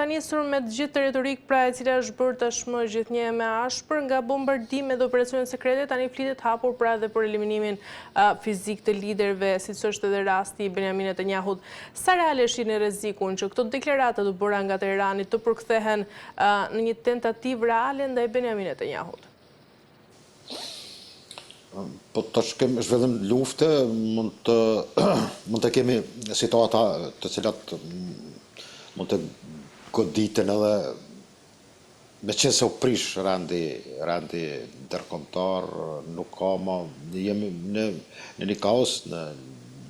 nisur me të gjithë të retorik pra e cila është bërë tashmë gjithnjë me ashpër nga bombardime dhe operacione sekrete, tani flitet hapur pra dhe për eliminimin fizik të liderëve, siç është edhe rasti i Benjamin Netanyahut. Sa reale është në rrezikun që këto deklarata të bëra nga Teherani të përkthehen në një tentativë reale ndaj Benjamin Netanyahut? Po tash kemi zhvillim lufte, mund të kemi situata të cilat mund të goditen edhe me qenë se u prish randi ndërkombëtar, nuk ka ma, jemi në një kaos, në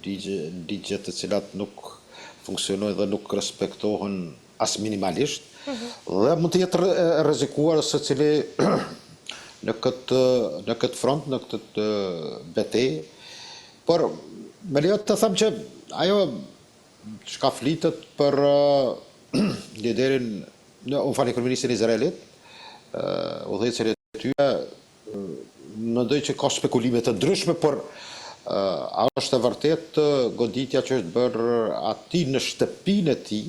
ligje të cilat nuk funksionojnë dhe nuk respektohen as minimalisht, dhe mund të jetë rrezikuar se cili në këtë front, në këtë betejë, por me lejo të them që ajo çka flitet për liderin, kryeministin e Izraelit, udhëheqësin e tyre, mendoj që ka spekulime të ndryshme, por është e vërtet goditja që është bërë atij në shtëpinë e tij,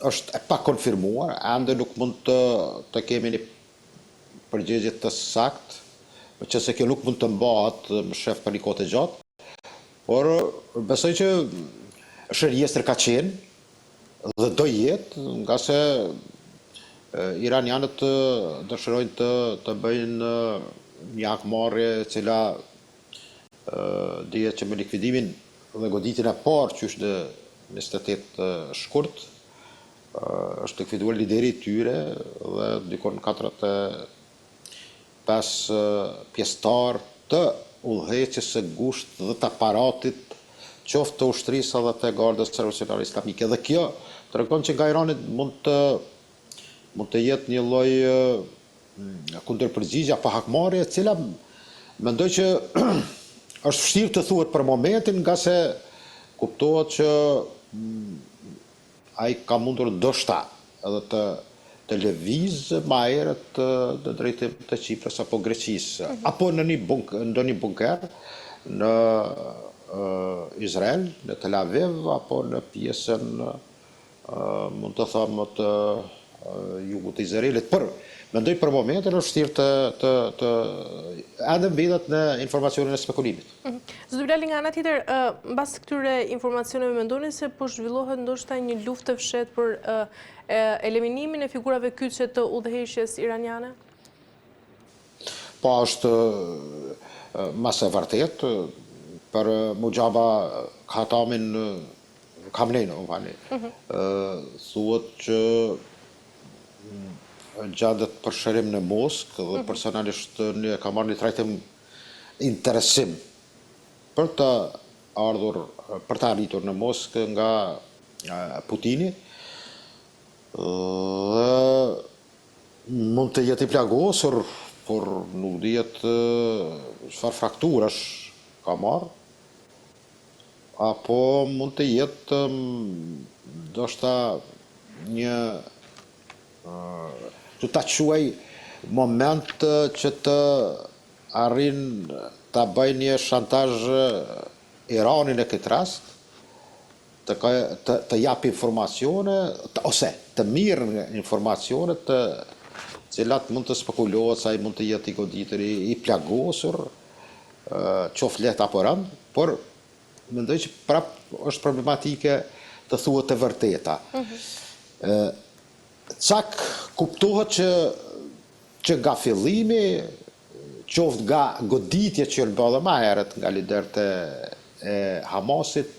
është e pa konfirmuar, ende nuk mund të kemi një përgjigje të saktë, meqense kjo nuk mund të mbahet më shef për një kohë të gjatë, por besoj që shërjestër ka qenë dhe do jetë, nga se iranianët dëshirojnë të bëjnë një akmarrje e cila dihet që me likvidimin dhe goditjen e parë që është në 28 shkurt, është likviduar lideri i tyre dhe dikon 45 pjesëtar të udhëheqjes së ngushtë dhe të aparatit, qoftë të ushtrisë dhe të Gardës Revolucionare Islamike. Dhe kjo tregon që nga Irani mund të jetë një lloj kundërpërgjigje apo hakmarrje, e cila mendoj që është vështirë të thuhet për momentin, nga se kuptohet që ai ka mundur ndoshta edhe të lëvizë më herët në drejtim të Çiprës apo Greqisë, apo në një bunker në Izrael, në Tel Aviv, apo në pjesën mund të them të jugut të Izraelit. Por mendoj për momentin është vështirë të edhe mbetet në informacionin e spekulimit. Zoti Bilali, nga ana tjetër, mbas këtyre informacioneve mendoni se po zhvillohet ndoshta një luftë e fshehtë për eliminimin e figurave kyçe të udhëheqjes iraniane? Po është mas e vërtet për Mujaba Khamenei, thuhet që gjatet për shërim në Moskë dhe personalisht ka marrë një trajtim interesim për të arritur në Moskë nga Putini, dhe mund të jetë i plagosur, por nuk dihet çfarë frakturash ka marrë, apo mund të jetë ndoshta një të ta quaj moment që të arrin ta bëjë një shantazh Iranin në këtë rast, të jap informacione, ose të mirë informacione të cilat mund të spekulohet se ai mund të jetë i goditur, i plagosur, qoftë lehtë apo rënd, por mendoj që prap është problematike të thuhet të vërteta. Cak kuptohet që nga fillimi, qoftë nga goditja që janë bërë më herët nga liderët e Hamasit,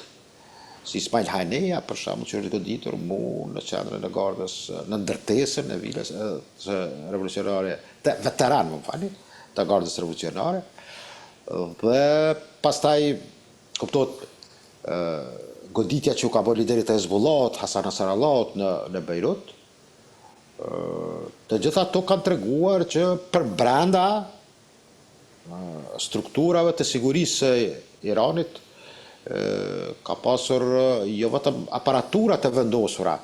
si Ismail Haniyeh, për shembull, që është goditur në qendrën e Gardës, në ndërtesën e vilës revolucionare, të veteran, të Gardës Revolucionare, dhe pastaj kuptohet goditja që u ka bërë liderit e Hezbollahut, Hasan Nasrallahut në Beirut. Të gjitha ato kanë treguar që për brenda strukturave të sigurisë së Iranit ka pasur jo vetëm aparatura të vendosura,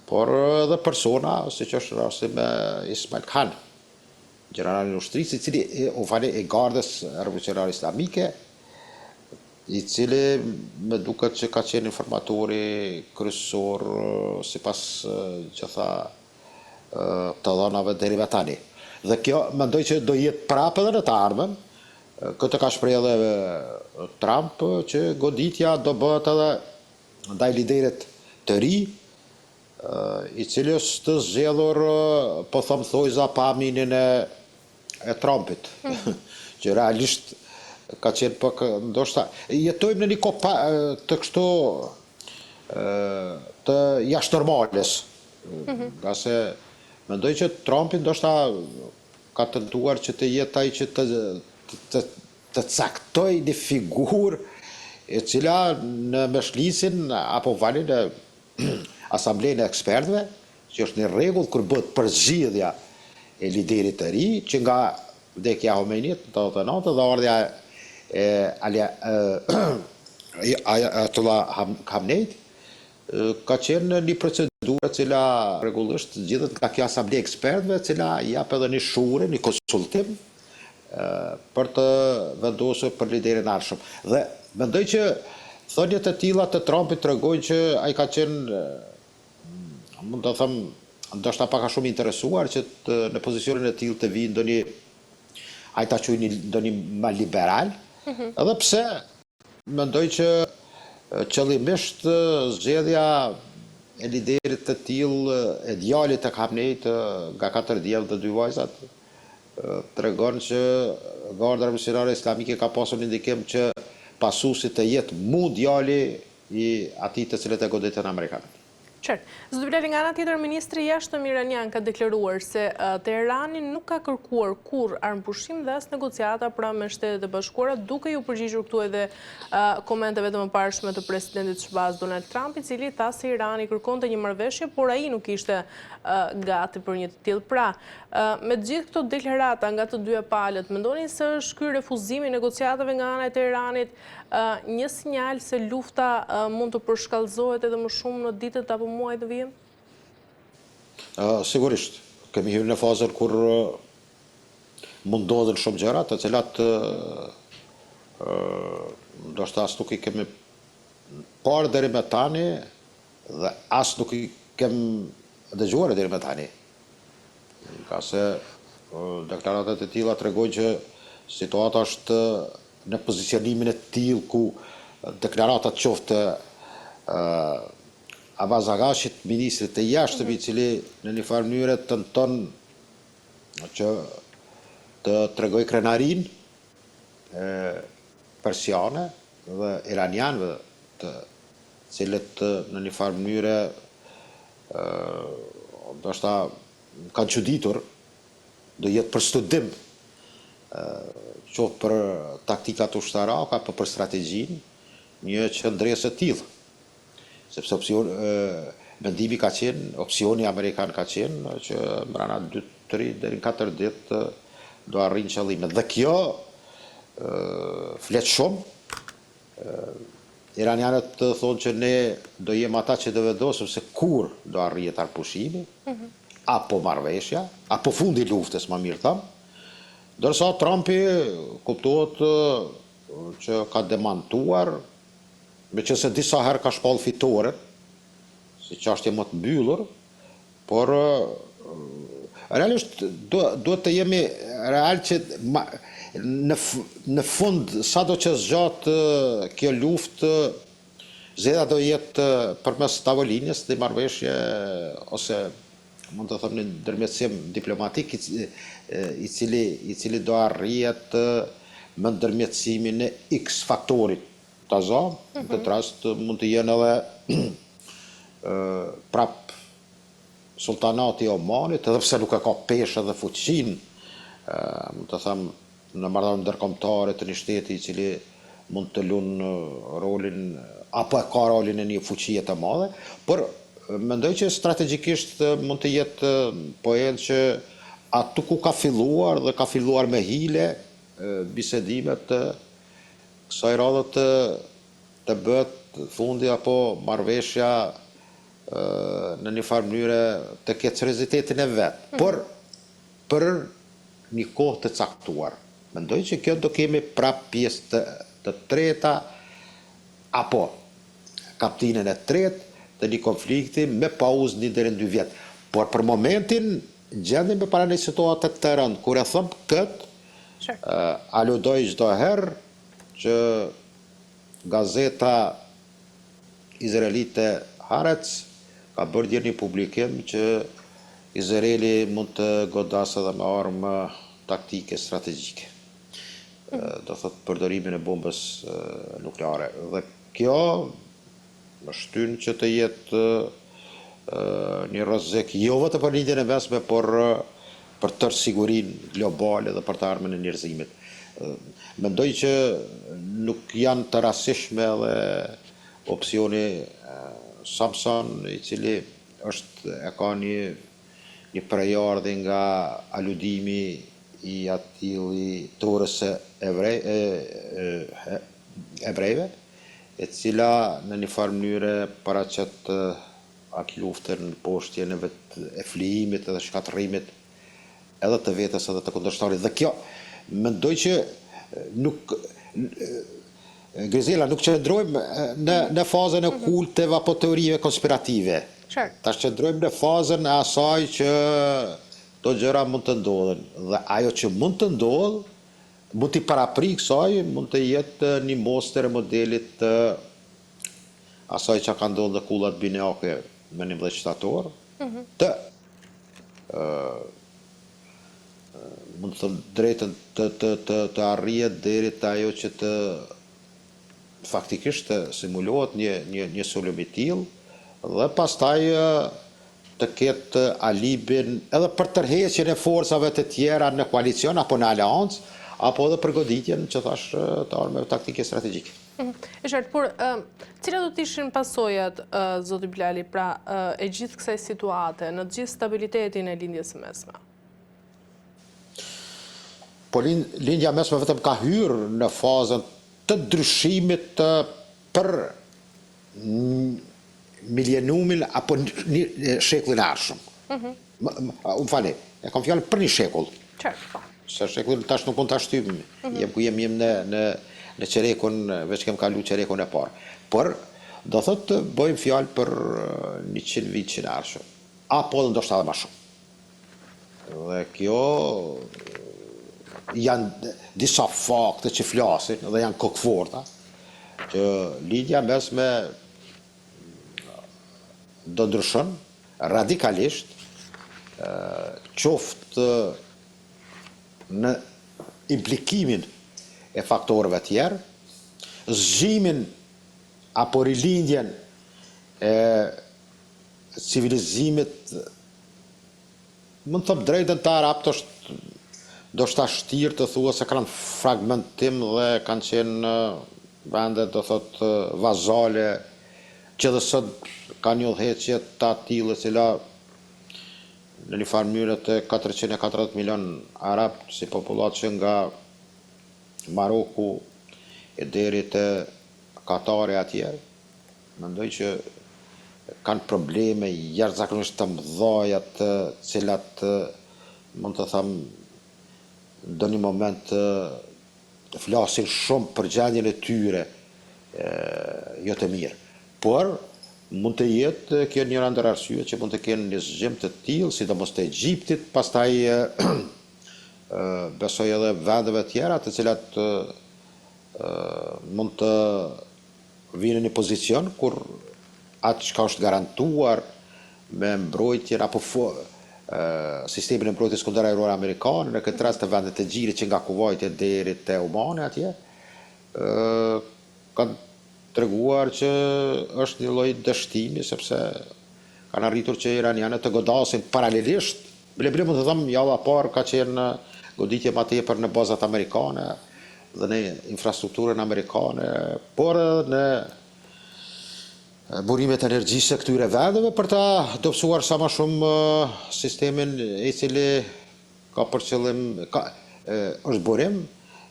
por edhe persona, siç është rasti me Ismail Khan, generalin e ushtrisë, i cili i Gardës Revolucionare Islamike, i cili me duket që ka qenë informatori kryesor sipas që tha të dhënave deri me tani. Dhe kjo mendoj që do jetë prapë edhe në të ardhmen. Këtë ka shprehë edhe Trump që goditja do bëhet edhe ndaj liderit të ri, i cili është të zgjedhur po them thojza pa aminin e Trumpit, që realisht ka qenë pak ndoshta jetojmë në një kohë të kështu të jashtë normales. Nga se mendoj që Trumpi ndoshta ka tentuar që të jetë ai që të caktoj një figurë e cila në meshlisin apo valin e asamblejën e ekspertëve, që është një rregull kur bëhet përzgjedhja e liderit të ri, që nga vdekja e Khomeiniut në 89 dhe ardha Ayatollah Khameneit, ka qenë një procedurë e cila rregullisht zgjidhet nga kjo asamblejë e ekspertëve, e cila jap edhe një shure, një konsultim për të vendosur për liderin e ardhshëm. Dhe mendoj që thënjet e tilla të Trumpit tregojnë që ai ka qenë, mund të them, ndoshta pak a shumë interesuar që në pozicionin e tillë të vijë ndonjë, ai ta quajë ndonjë më liberal, edhe pse mendoj që qëllimisht zgjedhja e liderit të tillë, e djalit të Khameneit, nga 4 djem dhe 2 vajzat, tregon që Garda Revolucionare Islamike ka pasur një ndikim që pasuesi të jetë djali i atij të cilët e goditën amerikanët. Qartë. Zoti Bilali, nga ana tjetër, ministri i jashtëm iranian ka deklaruar se Teherani nuk ka kërkuar kurrë armëpushim dhe as negociata pra me Shtetet e Bashkuara, duke ju përgjigjur këtu edhe komenteve të mëparshme të presidentit shqiptar Donald Trump, i cili tha se Irani kërkonte një marrëveshje, por ai nuk ishte gati për një të tillë. Pra, me gjithë këto deklarata nga të dyja palët, mendoni se është ky refuzimi i negociatave nga ana e Teheranit një sinjal se lufta mund të përshkallëzohet edhe më shumë në ditët apo muajt të vijim? Sigurisht, kemi hyrë në fazën kur mund ndodhen shumë gjëra, të cilat ndoshta as nuk i kemi parë deri më tani dhe as nuk i kemi dëgjuar deri më tani. Ka se deklaratat e tilla tregojnë që situata është në pozicionimin e tillë ku deklaratat qoftë Abbas Agashit, ministrit të jashtëm, i cili në një farë mënyrë tenton që të tregoj krenarin persiane dhe iranianëve, të cilët në një farë mënyrë ndoshta kanë çuditur, do jetë për studim, qoftë për taktikat ushtarake apo për strategjinë, një qëndresë e tillë. Sepse mendimi ka qenë, opsioni amerikan ka qenë që mbrana 2-3 deri në 4 ditë do arrijnë qëllimet. Dhe kjo flet shumë. Iranianët thonë që ne do jemi ata që do vendosim se kur do arrihet arpushimi, apo marrëveshja, apo fundi i luftës, më mirë them. Ndërsa Trumpi kuptohet që ka demantuar, meqense disa herë ka shpall fitoren, si çështje më të mbyllur, por realisht duhet të jemi real që në fund, sado që zgjat kjo luftë, zgjedhja do jetë përmes tavolinës dhe marrëveshje ose mund të them një ndërmjetësim diplomatik i cili do arrihet me ndërmjetësimin e X faktorit. Në këtë rast mund të jenë edhe prap sultanati i Omanit, edhe pse nuk e ka peshë dhe fuqinë, mund të them, në marrëdhënie ndërkombëtare të një shteti i cili mund të luajë rolin apo e ka rolin e një fuqie të madhe, por mendoj që strategjikisht mund të jetë po edhe që atu ku ka filluar dhe ka filluar me hile bisedimet kësaj radhe të bëhet fundi apo marrëveshja në një farë mënyre të ketë seriozitetin e vet, por për një kohë të caktuar. Mendoj që kjo do kemi prap pjesë të treta apo kaptinën e tretë të një konflikti me pauzë 1 deri në 2 vjet. Por për momentin gjendemi para një situatë të rëndë. Kur e them këtë, aludoj çdo herë që gazeta izraelite Haaretz ka bërë dje një publikim që Izraeli mund të godasë edhe me armë taktike strategjike. Do thotë përdorimin e bombës nukleare. Dhe kjo më shtyn që të jetë një rrezik jo vetëm për lindjen e mesme, por për tërë sigurinë globale dhe për të ardhmen e njerëzimit. Mendoj që nuk janë të rastishme edhe opsioni Samson, i cili e ka një prejardhje nga aludimi i atili turës ebrejve, e cila në një farë mënyre paraqet atë luftën poshtjen e flijimit edhe shkatërrimit edhe të vetes edhe të kundërshtarit. Dhe kjo, mendoj që nuk Grizela, nuk qëndrojmë në fazën e kulteve apo teorive konspirative. Ta qëndrojmë në fazën e asaj që do gjëra mund të ndodhen. Dhe ajo që mund të ndodhë, mund t'i paraprik kësaj, mund të jetë një mostër e modelit të asaj që ka ndodhë në kullat binjake me 11 shtator, të mund të drejtën të arrijet deri të ajo që të faktikisht të simulohet një sulm i tillë dhe pastaj të ketë alibin edhe për tërheqjen e forcave të tjera në koalicion apo në aleancë, apo edhe për goditjen që thash të armëve taktike strategjike. E qartë, por cilat do të ishin pasojat, zoti Bilali, pra e gjithë kësaj situate, në të gjithë stabilitetin e lindjes së mesme? Po lindja mesme vetëm ka hyrë në fazën të ndryshimit për milenumin apo një shekullin e ardhshëm. Umë fali, e kam fjallë për një shekull. Se shekullin tash nuk mund të ashtymë. Jem ku jem në qerekun, veç kem kalu qerekun e parë. Por, do thotë, bëjmë fjallë për 100 vit që në ardhshëm. Apo dhe ndoshta edhe ma shumë. Dhe kjo janë disa fakte që flasin dhe janë kokëforta, që lindja mesme do ndryshon radikalisht, qoftë në implikimin e faktorëve tjerë, zhjimin apo rilindjen e civilizimit, mund të thëmë drejtën të Arabët është do shta shtirë të thua se kanë fragmentim dhe kanë qenë vendet, do thotë, vazale, që dhe sot ka një udhëheqje të atillë, cila në një farë mënyrë të 440 milion Arab, si popullat që nga Maroku e deri të Katari atje, mendoj që kanë probleme jashtëzakonisht të mëdha të cilat mund të them në një moment flasin shumë për gjendjen e tyre jo të mirë. Por mund të jetë kjo njëra ndër arsyet që mund të kenë një zgjim të tillë, sidomos të Egjiptit, pastaj besoj edhe vendeve tjera të cilat mund të vinë në një pozicion kur atë çka është garantuar me mbrojtjen apo sistemin e mbrojtjes kundër ajrore amerikane, në këtë rast të vendet të gjirit që nga Kuvajti deri te Omani atje, kanë treguar që është një lloj dështimi, sepse kanë arritur që iranianët të godasin paralelisht. Ble mund të them java parë ka qenë goditje më tepër në bazat amerikane dhe në infrastrukturën amerikane, por edhe në burimet e energjisë e këtyre vendeve për ta dobësuar sa më shumë sistemin i cili ka për qëllim është burim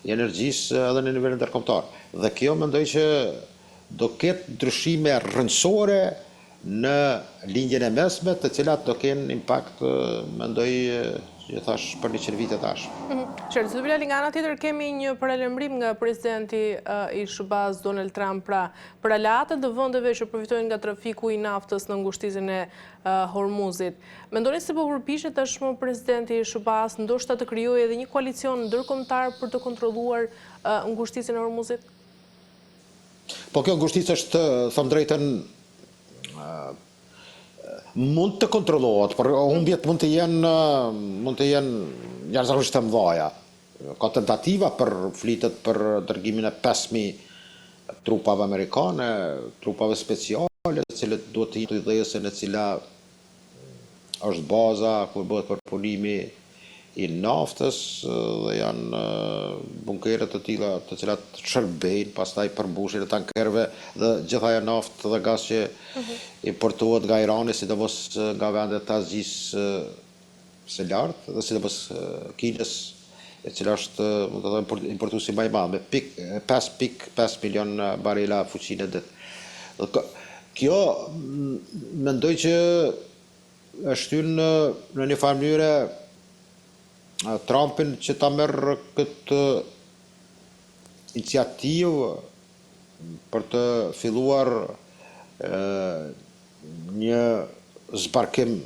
i energjisë edhe në nivel ndërkombëtar. Dhe kjo mendoj që do ketë ndryshime rrëndësore në lindjen e mesme, të cilat do kenë impakt, mendoj, që thash për 100 vite tash. Qërë, zë Bilali, nga ana tjetër kemi një paralajmërim nga presidenti i SBA-s Donald Trump për aleatët dhe vendeve që përfitojnë nga trafiku i naftës në ngushtisin e Hormuzit. Mendoni se po përpiqet tashmë presidenti i SBA-s ndoshta të krijojë edhe një koalicion ndërkombëtar për të kontrolluar ngushtisin e Hormuzit? Po kjo ngushticë është, thëmë drejtën, mund të kontrollohet, por humbjet mund të jenë jashtëzakonisht të mëdha. Ka tentativa flitet për dërgimin e 5.000 trupave amerikane, trupave speciale, të cilët duhet të jetë idhesën e cila është baza kur bëhet përpunimi i naftës dhe janë bunkeret të tilla të cilat shërbejnë pastaj për mbushjen e tankerëve dhe gjithë ajo naftë dhe gaz që importohet nga Irani, sidomos nga vendet të Azisë së lartë dhe sidomos Kinës, e cila është, mund të thënë, importuesi më i madh me 5.5 milion barela fuqinë në ditë. Kjo mendoj që është hyrë në një farë mënyrë Trumpin që ta merr këtë iniciativë për të filluar një zbarkim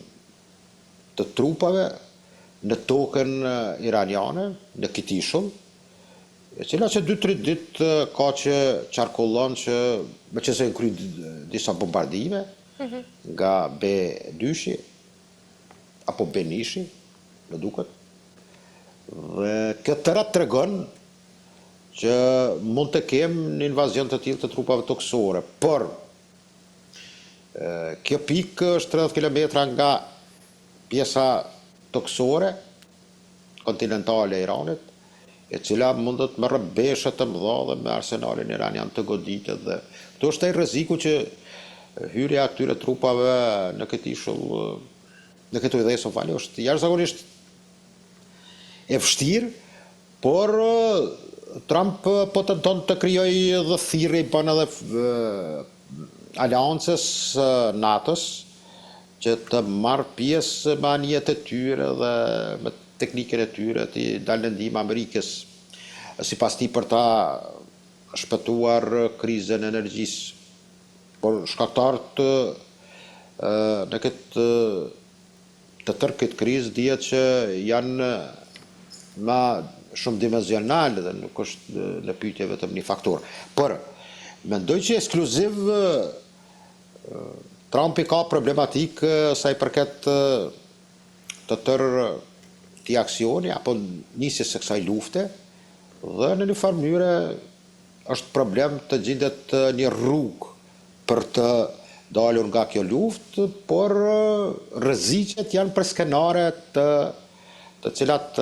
të trupave në tokën iraniane, në Kitishull, e cila që 2-3 ditë ka që qarkullon që me që se kry disa bombardime nga B2-shi apo B1-shi, në duket. Dhe këtë të ratë të regon që mund të kem një invazion të tillë të trupave toksore, por kjo pikë është 30 km nga pjesa toksore kontinentale e Iranit, e cila mundet me rrëbeshe të mëdha dhe me arsenalin iranian të goditë dhe këto është ai rreziku që hyrja e këtyre trupave në Kitishull, në këtë idhesë është jashtëzakonisht e vështirë, por Trump po tenton të krijojë dhe thirrje i bën edhe aleancës NATO-s që të marrë pjesë me anijet e tyre dhe me teknikën e tyre të dalë në ndihmë Amerikës, sipas tij për ta shpëtuar krizën e energjisë. Por shkaktarët në këtë të tërë këtë krizë dihet që janë ma shumë dimensional dhe nuk është në pyetje vetëm një faktor. Por mendoj që ekskluziv Trumpi ka problematikë sa i përket të tërë këtij aksioni apo nisjes së kësaj lufte dhe në një farë mënyrë është problem të gjendet një rrugë për të dalur nga kjo luftë, por rreziqet janë për skenare të cilat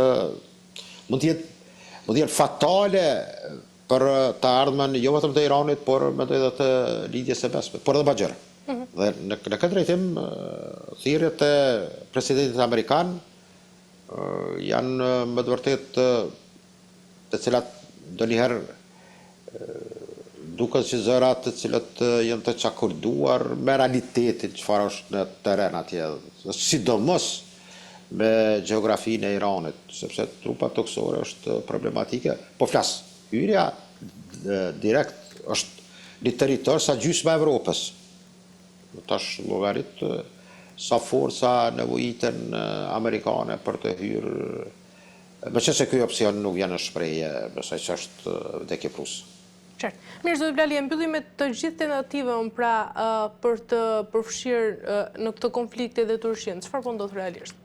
mund të jenë fatale për të ardhmen jo vetëm të Iranit, por mendoj edhe të lidhjes së mesme, por edhe Baxher. Dhe në këtë drejtim thirrjet e presidentit amerikan janë me të vërtetë të cilat ndonjëherë duket që zëra të cilat janë të çakurduar me realitetin çfarë është në terren atje, sidomos me gjeografinë e Iranit, sepse trupa toksore është problematike. Po flas, hyrja direkt është një territor sa gjysma e Evropës. Tash llogarit sa forca nevojiten amerikane për të hyrë, meqense ky opsion nuk vjen në shprehje, besoj që është vdekje prus. Qartë. Mirë, zoti Bilali, mbyllim me të gjithë tentativën pra për të përfshirë në këtë konflikt edhe Turqinë. Çfarë po ndodh realisht?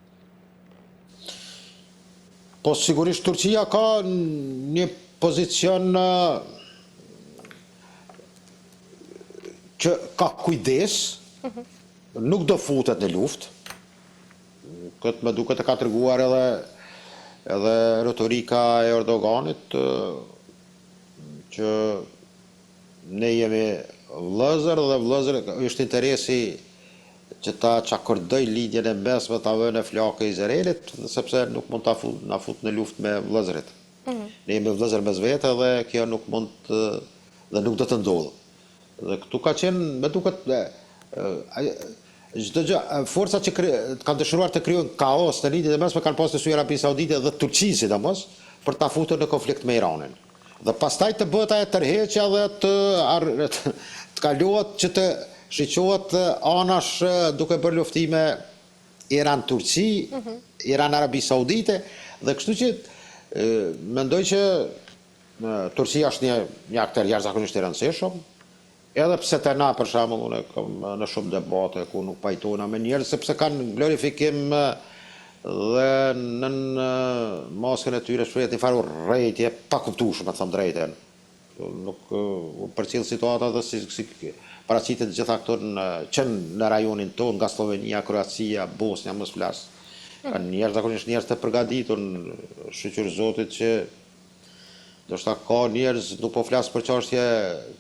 Po sigurisht Turqia ka një pozicion që ka kujdes, nuk do futet në luftë. Këtë më duket e ka treguar edhe retorika e Erdoganit, që ne jemi vëllezër dhe vëllezër është interesi që ta çakordoj lidhjen e mesme ta vënë në flakë Izraelit, sepse nuk mund na fut në luftë me vëllezërit. Ne jemi vëllezër mes vete dhe kjo nuk mund dhe nuk do të ndodhë. Dhe këtu ka qenë, me duket, çdo gjë, forcat që kanë dëshiruar të krijojnë kaos në lidhje të mesme kanë pasur të Arabinë Saudite dhe Turqinë sidomos për ta futur në konflikt me Iranin. Dhe pastaj të bëhet ajo tërheqja dhe të kalohet që të shiqohet anash duke bërë luftime Iran-Turqi, Iran-Arabi Saudite, dhe kështu që mendoj që Turqia është një aktor jashtëzakonisht i rëndësishëm, edhe pse të na, për shembull, unë kam në shumë debate ku nuk pajtohena me njerëz, sepse kanë glorifikim dhe në maskën e tyre shprehet një farë rrejtje pa kuptueshme, të them drejtën. Nuk përcjell situata dhe si paraqitet gjitha këto që në rajonin tonë, nga Slovenia, Kroacia, Bosnia, mos flas. Kanë njerëz zakonisht njerëz të përgatitur, shqyr Zotit që ndoshta ka njerëz, nuk po flas për çështje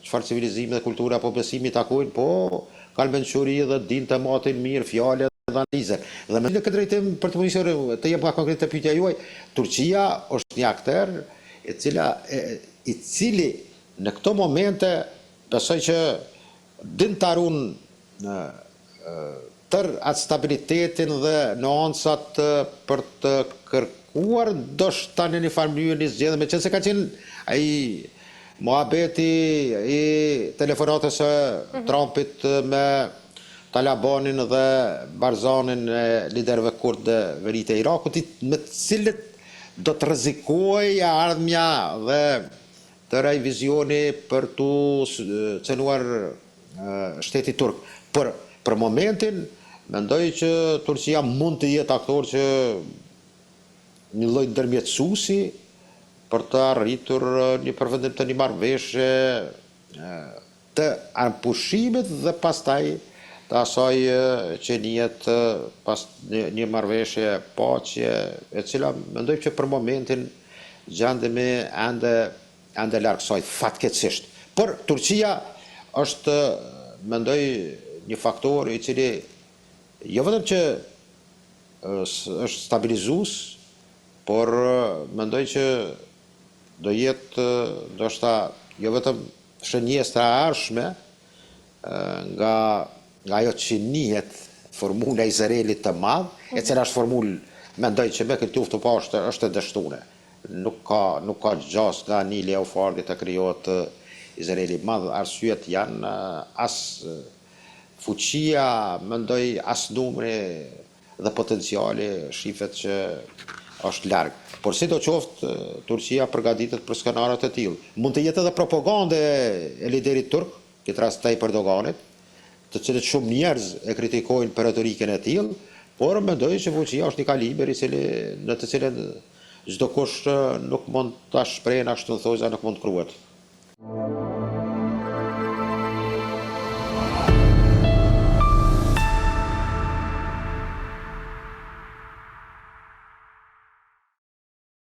çfarë civilizimi dhe kultura apo besimi takojnë, po kanë mençuri dhe dinë të matin mirë, fjalë dhe analize. Dhe me këtë drejtim për të nisur të jep nga konkrete pyetja juaj, Turqia është një aktor i cili në këto momente besoj që din të arun tër atë stabilitetin dhe nuancat për të kërkuar ndoshta në një farë mënyrë një zgjedhje, meqense ka qenë ai muhabeti i telefonatës së Trumpit me Talibanin dhe Barzanin e liderëve kurd dhe veritë e Irakut, me të cilët do të rrezikojë ardhmja dhe të revizioni për të cënuar shteti turk. Për momentin, mendoj që Turqia mund të jetë aktor që një lloj ndërmjetësuesi për të arritur një përfundim të një marrëveshje të anpushimit dhe pastaj të asaj që njihet pas një marrëveshje paqe, e cila mendoj që për momentin gjendemi ende larg kësaj fatkeqësisht. Por Turqia është, mendoj, një faktor i cili jo vetëm që është stabilizues, por mendoj që do jetë ndoshta jo vetëm shënjesë të ardhshme nga ajo që njihet formula Izraelit të madh, e cila është formulë, mendoj që me këtë luftë po është e dështuar. Nuk ka gjas nga Nili Eufrati të krijohet Izraeli i madh, arsyet janë as fuqia, mendoj, as numri dhe potenciali shifet që është larg. Por sidoqoftë, Turqia përgatitet për skenare të tillë. Mund të jetë edhe propagande e liderit turk, këtë rast Tayyip Erdoganit, të cilët shumë njerëz e kritikojnë për retorikën e tillë, por mendoj që fuqia është një kaliber në të cilën çdo kush nuk mund ta shprehë ashtu thojza, nuk mund të kruhet.